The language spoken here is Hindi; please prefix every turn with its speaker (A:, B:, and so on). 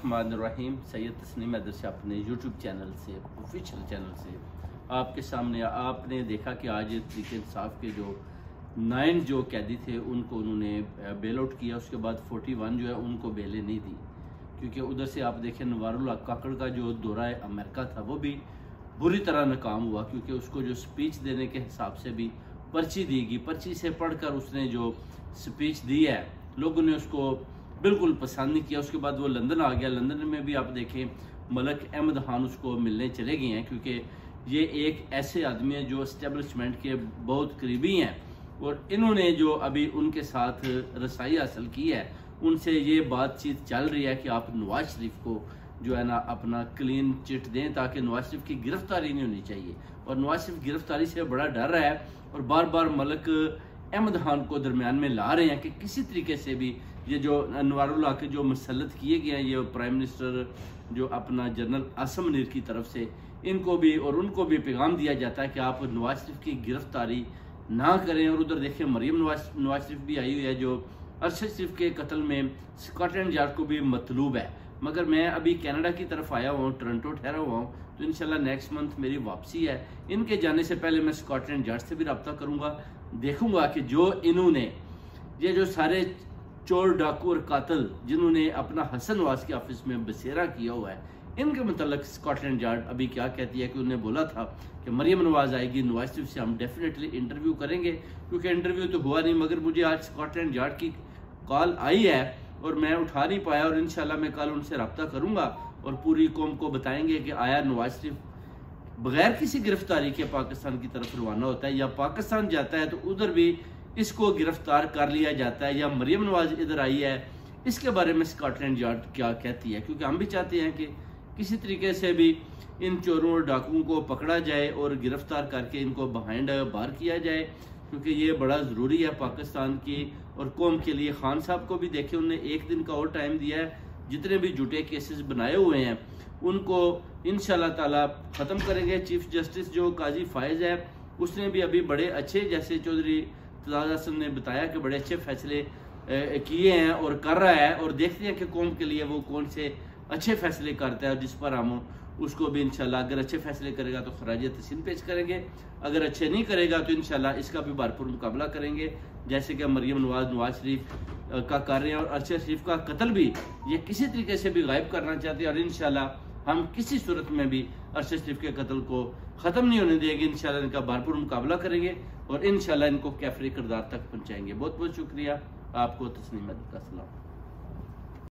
A: बिस्मिल्लाहिर्रहमानिर्रहीम। सैयद तस्नीम हैदर से अपने यूट्यूब चैनल से, ऑफिशियल चैनल से आपके सामने आपने देखा कि आज तहरीक इंसाफ के जो 9 जो कैदी थे उनको उन्होंने बेल आउट किया। उसके बाद 41 जो है उनको बेलें नहीं दी, क्योंकि उधर से आप देखें नवारुल हक काकड़ का जो दौरा अमेरिका था वो भी बुरी तरह नाकाम हुआ, क्योंकि उसको जो स्पीच देने के हिसाब से भी पर्ची दी गई। पर्ची से पढ़कर उसने जो स्पीच दी है लोगों ने उसको बिल्कुल पसंद नहीं किया। उसके बाद वो लंदन आ गया। लंदन में भी आप देखें मलक अहमद खान उसको मिलने चले गए हैं, क्योंकि ये एक ऐसे आदमी है जो एस्टेब्लिशमेंट के बहुत करीबी हैं और इन्होंने जो अभी उनके साथ रसाई हासिल की है उनसे ये बातचीत चल रही है कि आप नवाज शरीफ को जो है ना अपना क्लीन चिट दें, ताकि नवाज शरीफ की गिरफ्तारी नहीं होनी चाहिए। और नवाज शरीफ गिरफ्तारी से बड़ा डर रहा है और बार बार मलक अहमद खान को दरमियान में ला रहे हैं कि किसी तरीके से भी ये जो नवारुल हक जो मुसल्लत किए गए हैं, ये प्राइम मिनिस्टर जो अपना जनरल आसिम मुनीर की तरफ से इनको भी और उनको भी पैगाम दिया जाता है कि आप नवाज शरीफ की गिरफ्तारी ना करें। और उधर देखें मरियम नवाज शरीफ भी आई हुई है जो अरशद शरीफ के कत्ल में स्कॉटलैंड यार्ड को भी मतलूब है। मगर मैं अभी कनाडा की तरफ आया हुआ हूँ, टोरंटो ठहरा हुआ हूँ, तो इंशाल्लाह नेक्स्ट मंथ मेरी वापसी है। इनके जाने से पहले मैं स्कॉटलैंड यार्ड से भी रब्ता करूँगा, देखूँगा कि जो इन्होंने ये जो सारे चोर डाकू और कातल जिन्होंने अपना हसन नवाज के ऑफिस में बसेरा किया हुआ है, इनके मतलब स्कॉटलैंड यार्ड अभी क्या कहती है कि उन्हें बोला था कि मरियम नवाज आएगी, नवाज शरीफ से हम डेफिनेटली इंटरव्यू करेंगे, क्योंकि इंटरव्यू तो हुआ नहीं। मगर मुझे आज स्कॉटलैंड यार्ड की कॉल आई है और मैं उठा नहीं पाया, और इंशाल्लाह मैं कल उनसे रब्ता करूंगा और पूरी कौम को बताएंगे कि आया नवाज शरीफ बगैर किसी गिरफ्तारी के पाकिस्तान की तरफ रवाना होता है या पाकिस्तान जाता है तो उधर भी इसको गिरफ्तार कर लिया जाता है, या मरियम नवाज इधर आई है, इसके बारे में स्कॉटलैंड यार्ड क्या कहती है। क्योंकि हम भी चाहते हैं कि किसी तरीके से भी इन चोरों और डाकुओं को पकड़ा जाए और गिरफ्तार करके इनको बिहाइंड बार किया जाए, क्योंकि ये बड़ा ज़रूरी है पाकिस्तान की और कौम के लिए। खान साहब को भी देखे उन्होंने 1 दिन का और टाइम दिया है, जितने भी झूठे केसेस बनाए हुए हैं उनको इंशाल्लाह ताला ख़त्म करेंगे। चीफ जस्टिस जो काजी फायज है उसने भी अभी बड़े अच्छे, जैसे चौधरी तजाद हसन ने बताया कि बड़े अच्छे फैसले किए हैं और कर रहा है, और देखते हैं कि कौम के लिए वो कौन से अच्छे फैसले करता है, जिस पर हम उसको भी इंशाल्लाह अगर अच्छे फैसले करेगा तो खराज तहसीन पेश करेंगे, अगर अच्छे नहीं करेगा तो इंशाल्लाह इसका भी भरपूर मुकाबला करेंगे। जैसे कि मरियम नवाज शरीफ का कर रहे हैं और अरशद शरीफ का कत्ल भी ये किसी तरीके से भी गायब करना चाहते हैं, और इंशाल्लाह हम किसी सूरत में भी अरशद शरीफ के कत्ल को ख़त्म नहीं होने देंगे। इंशाल्लाह इनका भरपूर मुकाबला करेंगे और इंशाल्लाह इनको कैफरी किरदार तक पहुँचाएंगे। बहुत बहुत शुक्रिया आपको। तस्नीम हैदर का सलाम।